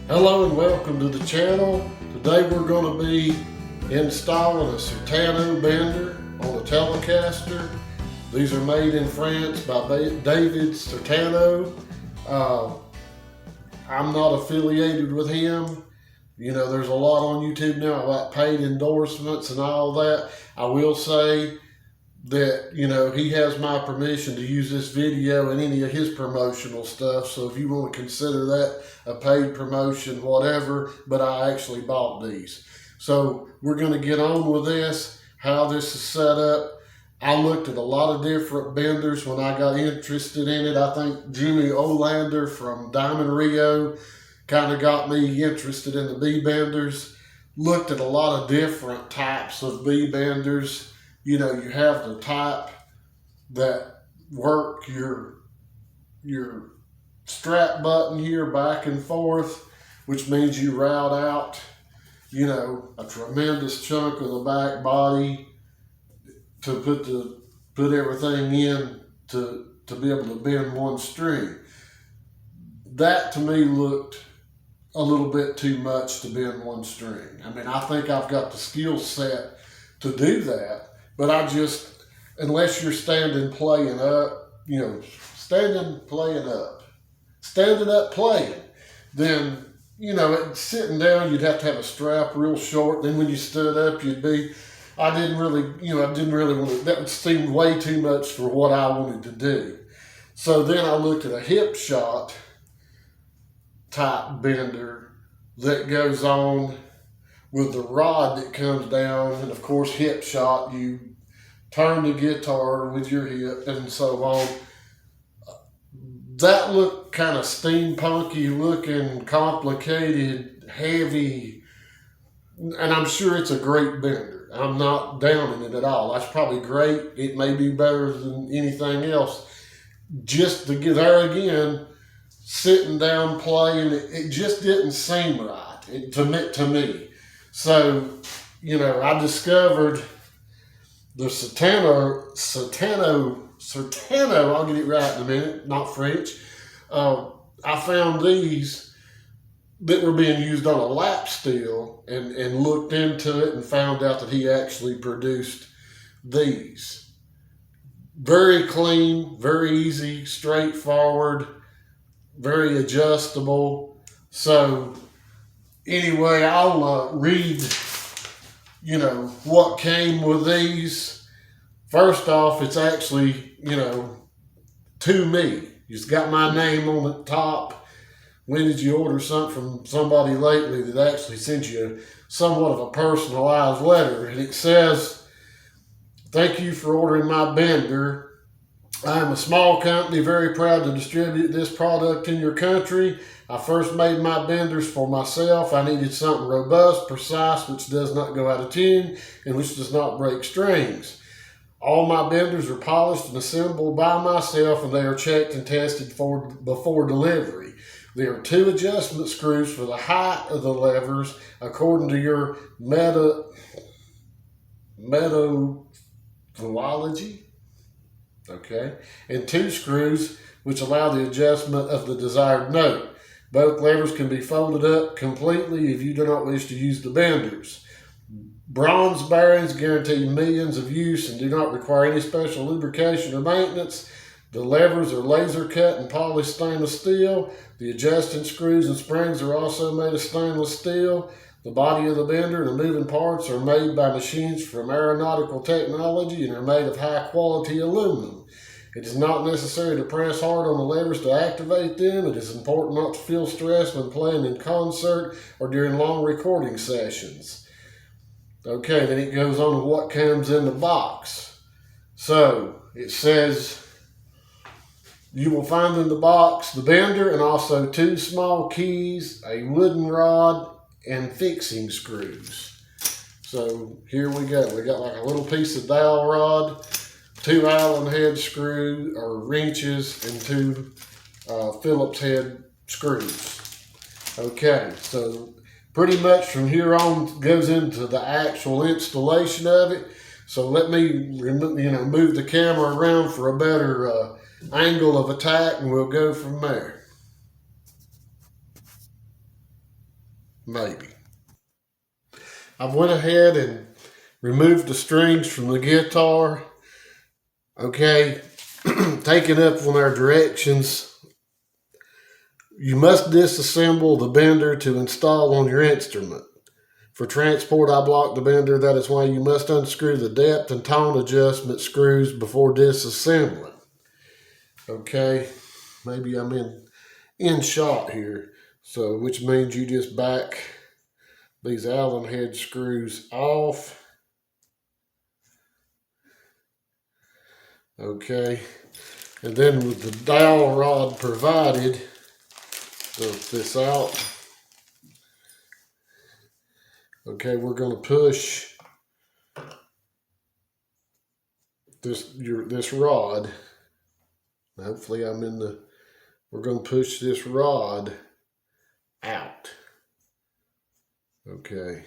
Hello and welcome to the channel. Today we're going to be installing a Certano bender on a Telecaster. These are made in France by David Certano. I'm not affiliated with him. You know, there's a lot on YouTube now about paid endorsements and all that. I will say that, you know, he has my permission to use this video and any of his promotional stuff. So if you want to consider that a paid promotion, whatever, but I actually bought these. So we're going to get on with this, how this is set up. I looked at a lot of different benders when I got interested in it. I think Jimmy Olander from Diamond Rio kind of got me interested in the B benders. Looked at a lot of different types of B benders. You know, you have the type that work your strap button here back and forth, which means you route out, you know, a tremendous chunk of the back body to put everything in to be able to bend one string. That to me looked a little bit too much to bend one string. I mean, I think I've got the skill set to do that. But I just, unless you're standing playing up, you know, standing up playing, then, you know, sitting down, you'd have to have a strap real short. Then when you stood up, I didn't really want to, that seemed way too much for what I wanted to do. So then I looked at a hip shot type bender that goes on with the rod that comes down, and of course hip shot, you turn the guitar with your hip and so on. That looked kind of steampunky looking, complicated, heavy, and I'm sure it's a great bender. I'm not downing it at all. That's probably great. It may be better than anything else. Just to get there again, sitting down playing, it just didn't seem right to me. So, you know, I discovered the Certano, I'll get it right in a minute, not French. I found these that were being used on a lap steel and looked into it and found out that he actually produced these. Very clean, very easy, straightforward, very adjustable. So, anyway, I'll read, you know, what came with these. First off, it's actually, you know, to me. It's got my name on the top. When did you order something from somebody lately that actually sent you somewhat of a personalized letter? And it says, "Thank you for ordering my bender. I am a small company, very proud to distribute this product in your country. I first made my benders for myself. I needed something robust, precise, which does not go out of tune, and which does not break strings. All my benders are polished and assembled by myself, and they are checked and tested before delivery. There are 2 adjustment screws for the height of the levers, according to your methodology. Okay, and 2 screws which allow the adjustment of the desired note. Both levers can be folded up completely if you do not wish to use the benders. Bronze bearings guarantee millions of use and do not require any special lubrication or maintenance. The levers are laser cut and polished stainless steel. The adjusting screws and springs are also made of stainless steel. The body of the bender and the moving parts are made by machines from aeronautical technology and are made of high quality aluminum. It is not necessary to press hard on the levers to activate them. It is important not to feel stress when playing in concert or during long recording sessions." Okay, then it goes on to what comes in the box. So it says you will find in the box the bender and also 2 small keys, a wooden rod, and fixing screws. So here we go. We got like a little piece of dowel rod, 2 Allen head screws or wrenches, and 2 Phillips head screws. Okay, so pretty much from here on goes into the actual installation of it. So let me, you know, move the camera around for a better angle of attack, and we'll go from there. maybe. I went ahead and removed the strings from the guitar. Okay, taking up on our directions. You must disassemble the bender to install on your instrument. For transport, I blocked the bender. That is why you must unscrew the depth and tone adjustment screws before disassembling. Okay, maybe I'm in shot here. So, which means you just back these Allen head screws off. Okay, and then with the dowel rod provided, dump this out. Okay, we're going to push this rod. Hopefully we're going to push this rod out. Okay.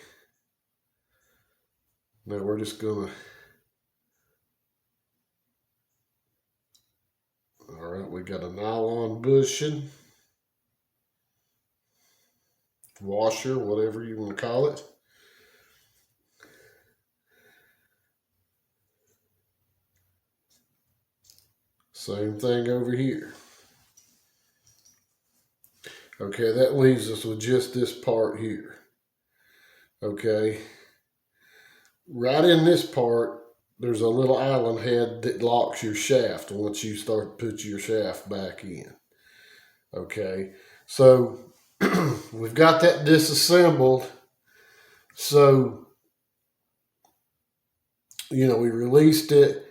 Now we're just going to, all right, we got a nylon bushing, washer, whatever you want to call it. Same thing over here. Okay, that leaves us with just this part here. Okay. Right in this part, there's a little Allen head that locks your shaft once you start to put your shaft back in. Okay, so we've got that disassembled. So, we released it.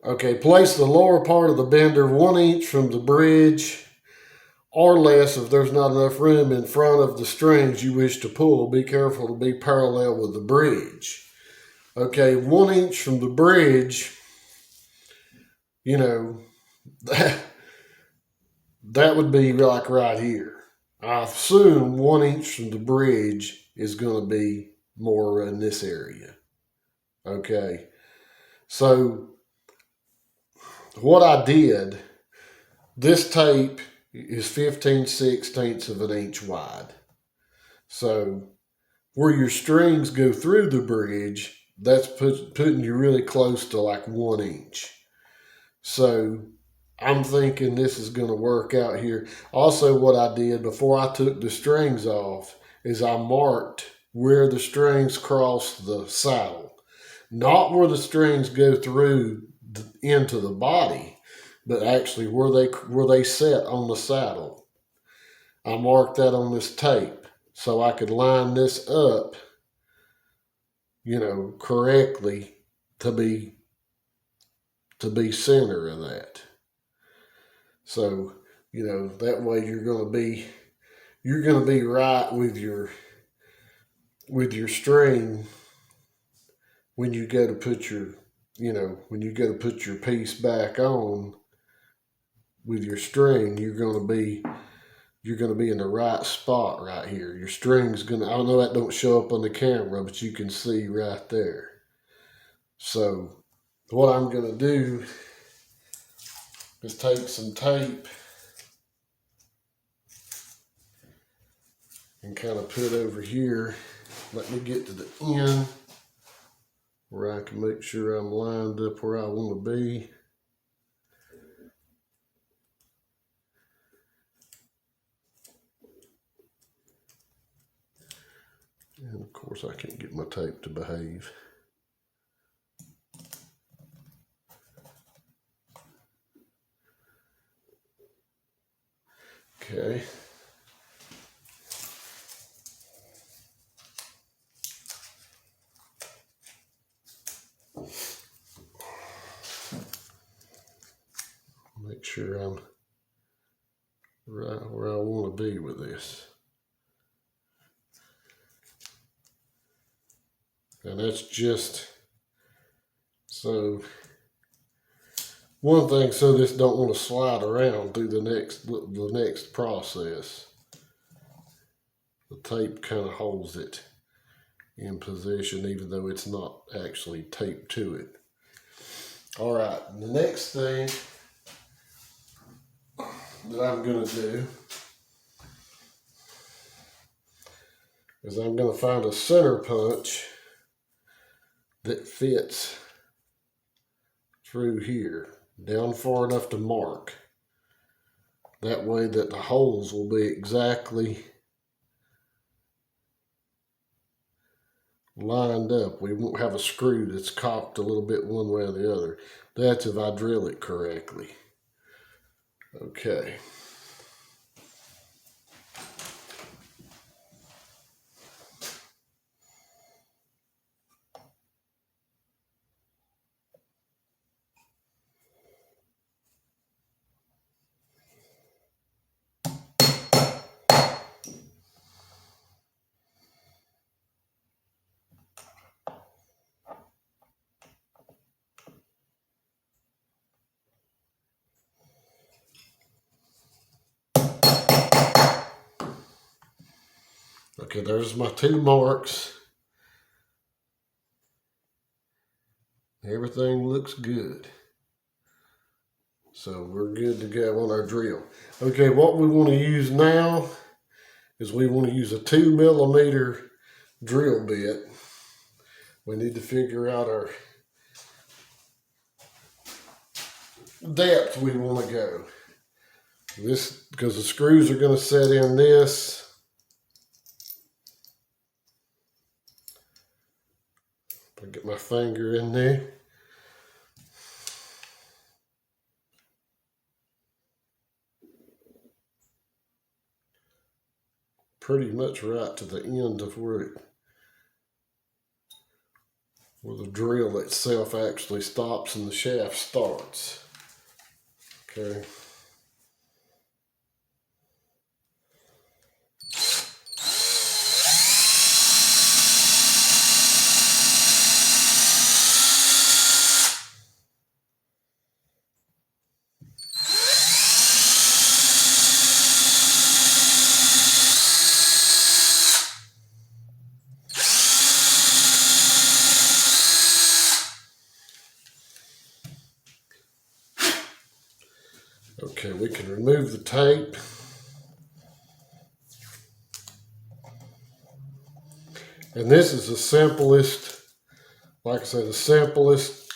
Okay, place the lower part of the bender 1 inch from the bridge or less if there's not enough room in front of the strings you wish to pull. Be careful to be parallel with the bridge. Okay, 1 inch from the bridge, that would be like right here. I assume 1 inch from the bridge is going to be more in this area. Okay, so what I did, this tape is 15/16 of an inch wide. So where your strings go through the bridge, that's putting you really close to like 1 inch. So I'm thinking this is going to work out here. Also, what I did before I took the strings off is I marked where the strings cross the saddle. Not where the strings go through into the body, but actually where they set on the saddle. I marked that on this tape so I could line this up, correctly to be center of that. So, that way you're going to be right with your string when you go to put your piece back on with your string. You're going to be in the right spot right here. Your string's I know that don't show up on the camera, but you can see right there. So what I'm going to do is take some tape and kind of put over here. Let me get to the end where I can make sure I'm lined up where I want to be. And of course I can't get my tape to behave. Okay. Make sure I'm right where I want to be with this. And that's just so one thing, so this don't want to slide around through the next process. The tape kind of holds it in position even though it's not actually taped to it. All right, the next thing that I'm going to do is I'm going to find a center punch that fits through here, down far enough to mark. That way that the holes will be exactly lined up. We won't have a screw that's cocked a little bit one way or the other. That's if I drill it correctly. Okay. Okay, there's my two marks. Everything looks good. So we're good to go on our drill. Okay, what we want to use now is we want to use a 2mm drill bit. We need to figure out our depth we want to go. This, because the screws are going to set in this. I'll get my finger in there. Pretty much right to the end of where the drill itself actually stops and the shaft starts. Okay. Okay, we can remove the tape. And this is the simplest, like I said, the simplest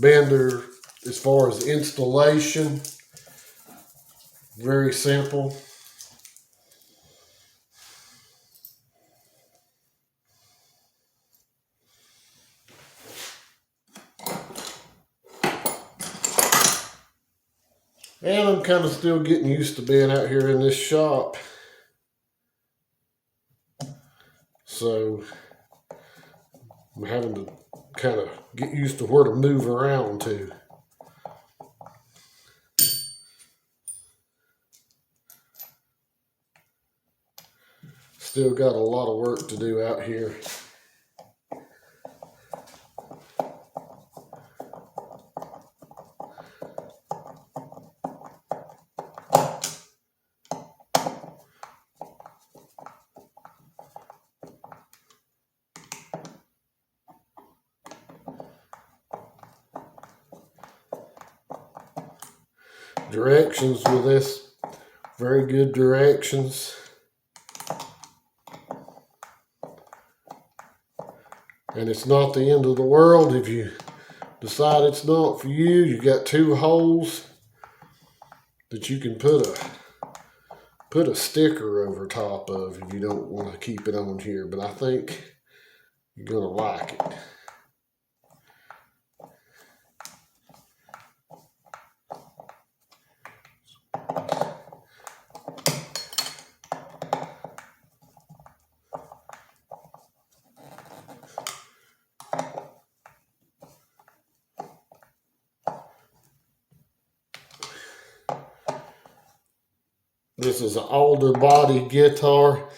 bender as far as installation. Very simple. And I'm kind of still getting used to being out here in this shop. So I'm having to kind of get used to where to move around to. Still got a lot of work to do out here. Directions with this, very good directions. And it's not the end of the world if you decide it's not for you. You got two holes that you can put a sticker over top of if you don't want to keep it on here, but I think you're gonna like it. This is an alder body guitar,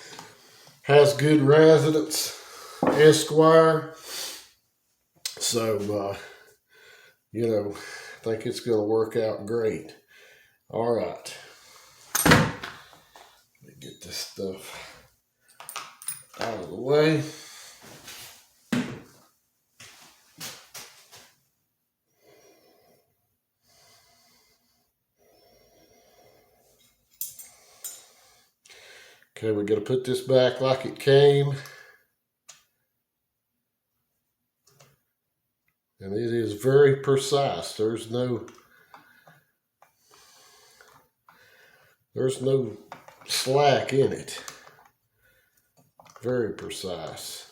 has good resonance, Esquire. So, you know, I think it's going to work out great. All right. Let me get this stuff out of the way. Okay, we got to put this back like it came. And it is very precise. There's no slack in it. Very precise.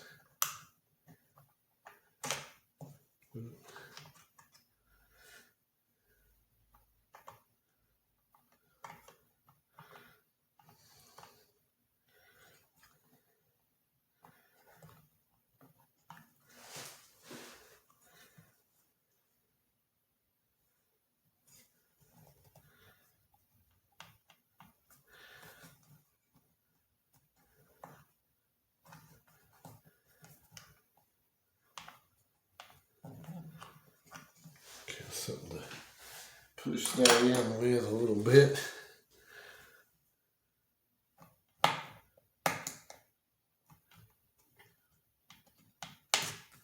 Okay, something to push that in with a little bit.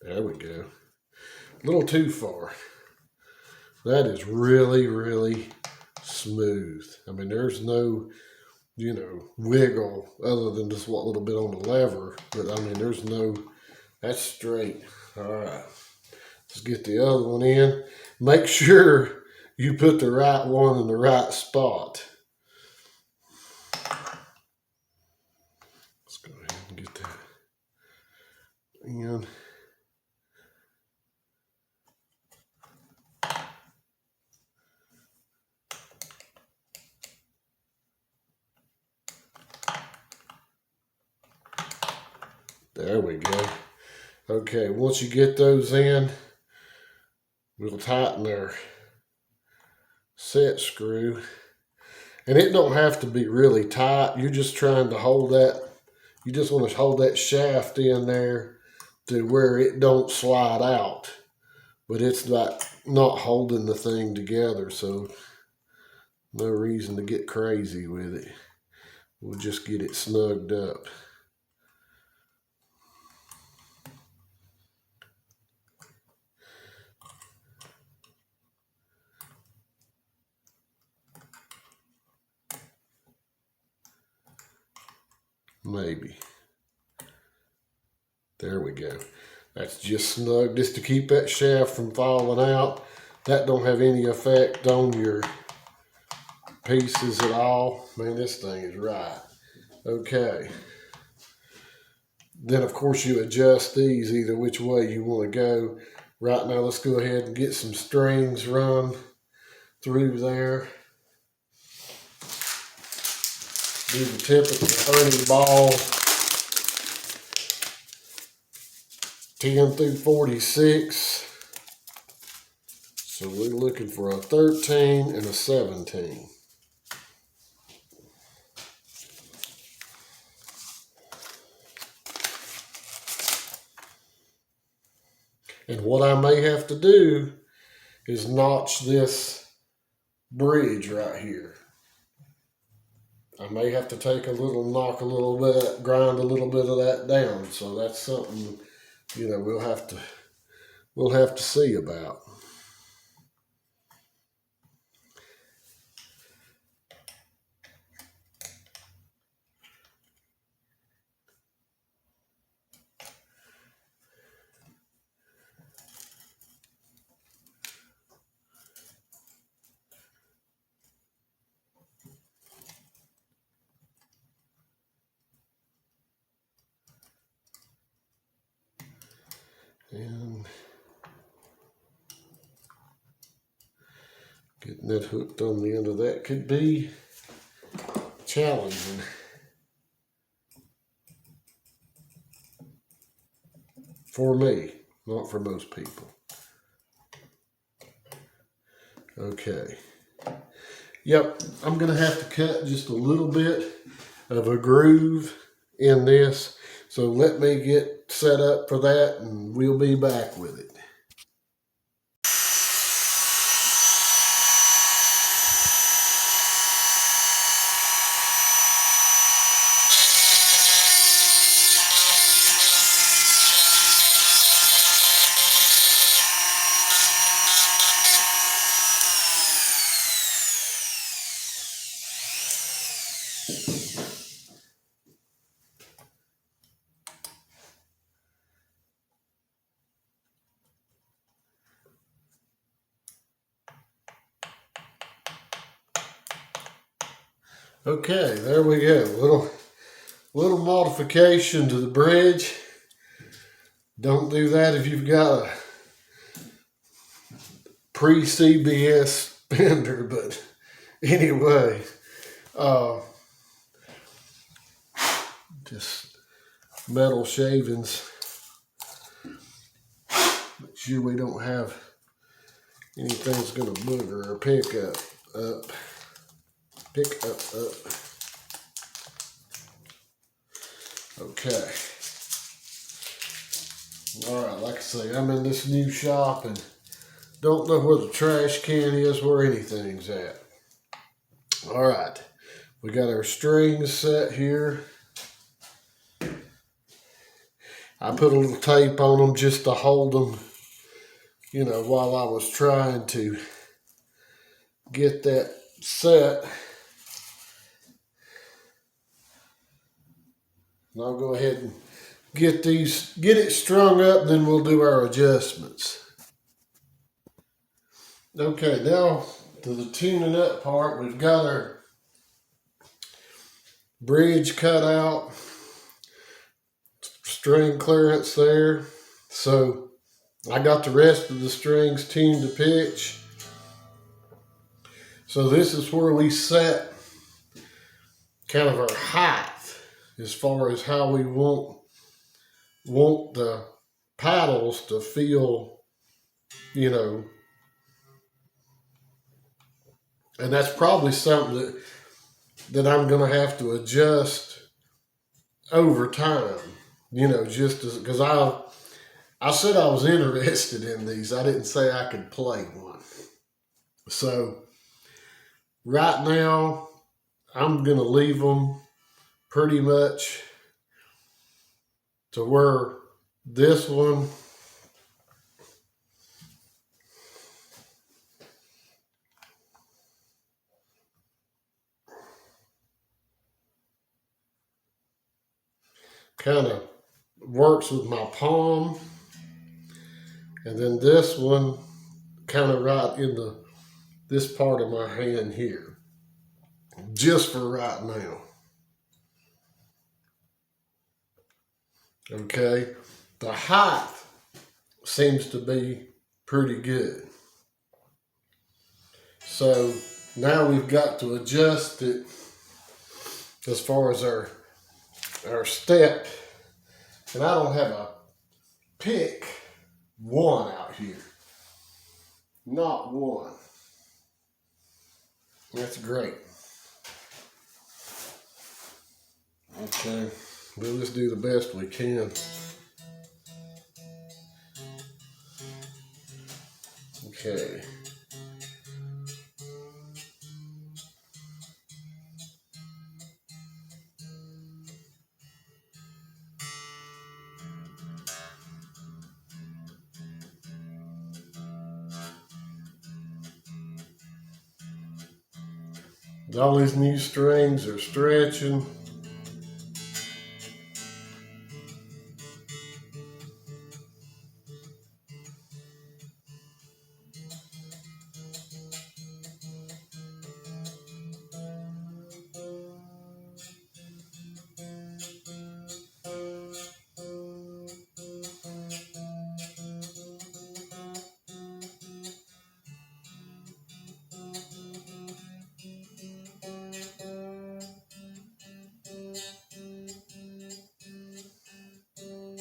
There we go. A little too far. That is really, really smooth. I mean, there's no, wiggle other than just what little bit on the lever. But I mean, that's straight. All right. Let's get the other one in. Make sure you put the right one in the right spot. Let's go ahead and get that in. There we go. Okay, once you get those in, we'll tighten our set screw. And it don't have to be really tight. You're just trying to hold that. You just want to hold that shaft in there to where it don't slide out. But it's not holding the thing together, so no reason to get crazy with it. We'll just get it snugged up. Maybe. There we go. That's just snug, just to keep that shaft from falling out. That don't have any effect on your pieces at all. Man, this thing is right. Okay. Then, of course, you adjust these either which way you want to go. Right now, let's go ahead and get some strings run through there. Do the typical honey ball, 10 through 46. So we're looking for a 13 and a 17. And what I may have to do is notch this bridge right here. I may have to take knock a little bit, grind a little bit of that down. So that's something, we'll have to see about. And getting that hooked on the end of that could be challenging. For me, not for most people. Okay. Yep, I'm going to have to cut just a little bit of a groove in this. So let me get set up for that and we'll be back with it. Okay, there we go. Little modification to the bridge. Don't do that if you've got a pre-CBS bender, but anyway, uh, just metal shavings. Make sure we don't have anything that's going to booger or pick up. Okay. All right, like I say, I'm in this new shop and don't know where the trash can is, where anything's at. All right, we got our strings set here. I put a little tape on them just to hold them, while I was trying to get that set. And I'll go ahead and get it strung up, then we'll do our adjustments. Okay, now to the tuning up part, we've got our bridge cut out, string clearance there. So I got the rest of the strings tuned to pitch. So this is where we set kind of our height as far as how we want the paddles to feel, and that's probably something that I'm going to have to adjust over time, just because I said I was interested in these. I didn't say I could play one. So right now, I'm going to leave them pretty much to where this one kind of works with my palm, and then this one kind of right in this part of my hand here, just for right now. Okay, the height seems to be pretty good. So now we've got to adjust it as far as our step. And I don't have a pick one out here. Not one. That's great. Okay, we'll just do the best we can. Okay. All these new strings are stretching.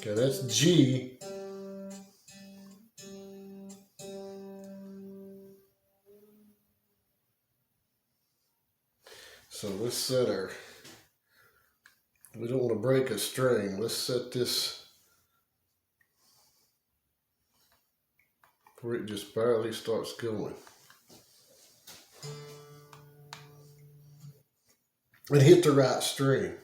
Okay, that's G. So let's set we don't want to break a string. Let's set this where it just barely starts going. And hit the right string.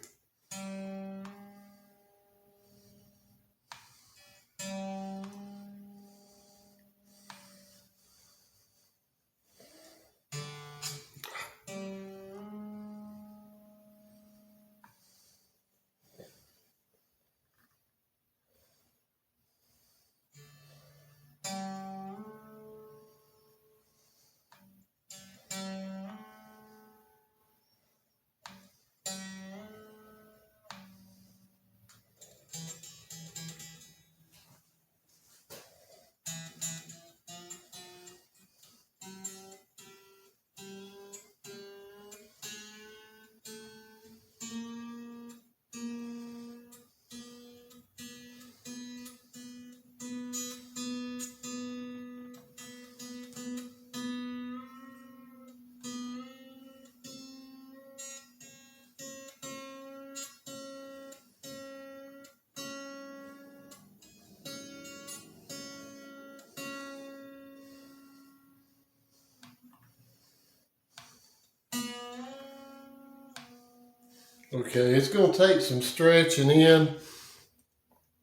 Okay, it's going to take some stretching in,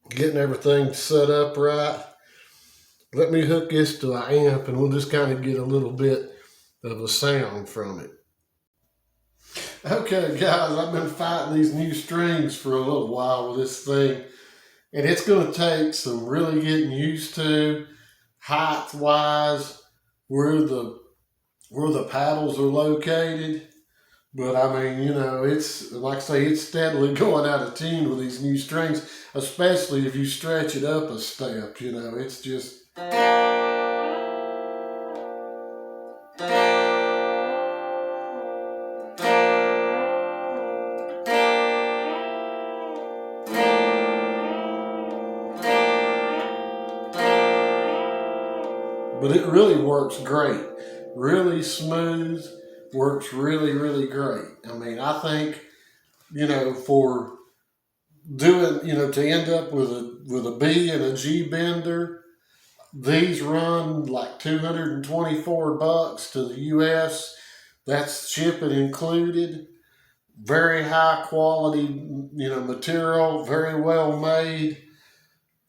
getting everything set up right. Let me hook this to an amp and we'll just kind of get a little bit of a sound from it. Okay guys, I've been fighting these new strings for a little while with this thing, and it's going to take some really getting used to, height wise, where the paddles are located. But I mean, you know, it's like I say, it's steadily going out of tune with these new strings, especially if you stretch it up a step. You know, it's just. But it really works great. Really smooth, works really, really great. I mean, I think, you know, for doing, you know, to end up with a B and a G bender, these run like $224 to the US. That's shipping included. Very high quality, you know, material, very well made,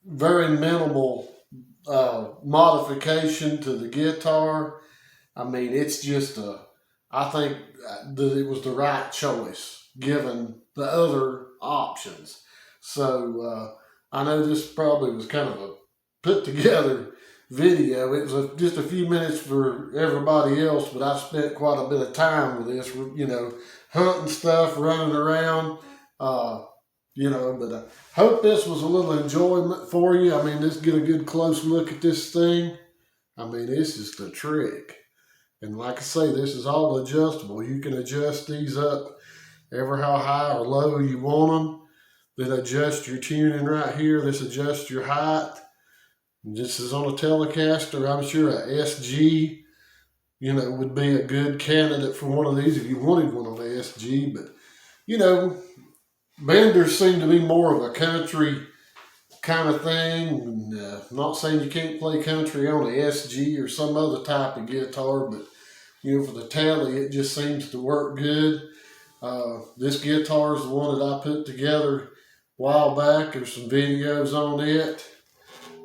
very minimal modification to the guitar. I mean, it's just I think that it was the right choice given the other options. So I know this probably was kind of a put together video. It was just a few minutes for everybody else, but I spent quite a bit of time with this, you know, hunting stuff, running around, you know, but I hope this was a little enjoyment for you. I mean, let's get a good close look at this thing. I mean, this is the trick. And like I say, this is all adjustable. You can adjust these up ever how high or low you want them. Then adjust your tuning right here. This adjusts your height. And this is on a Telecaster. I'm sure a SG, you know, would be a good candidate for one of these if you wanted one on the SG. But, you know, benders seem to be more of a country kind of thing. And, I'm not saying you can't play country on the SG or some other type of guitar, but, you know, for the Tele, it just seems to work good. This guitar is the one that I put together a while back. There's some videos on it.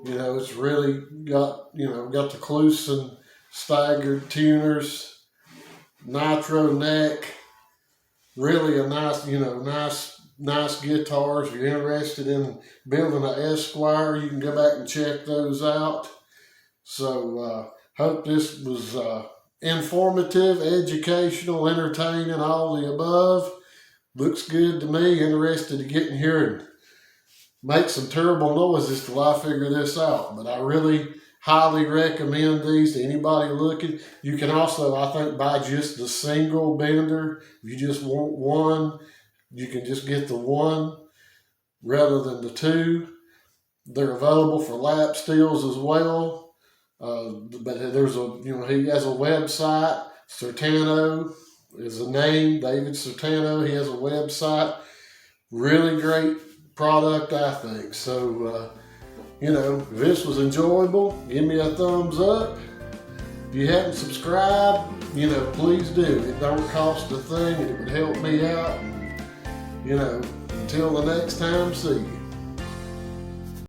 You know, it's really got, you know, got the Clusen staggered tuners, nitro neck. Really a nice, you know, nice guitar. If you're interested in building an Esquire, you can go back and check those out. So hope this was informative, educational, entertaining, all the above. Looks good to me. Interested to get in here and make some terrible noises till I figure this out. But I really highly recommend these to anybody looking. You can also, I think, buy just the single bender. If you just want one, you can just get the one rather than the two. They're available for lap steels as well. But there's a, you know, he has a website. Certano is the name, David Certano. He has a website. Really great product, I think. So, you know, if this was enjoyable, give me a thumbs up. If you haven't subscribed, you know, please do. It don't cost a thing and it would help me out. And, you know, until the next time, see you.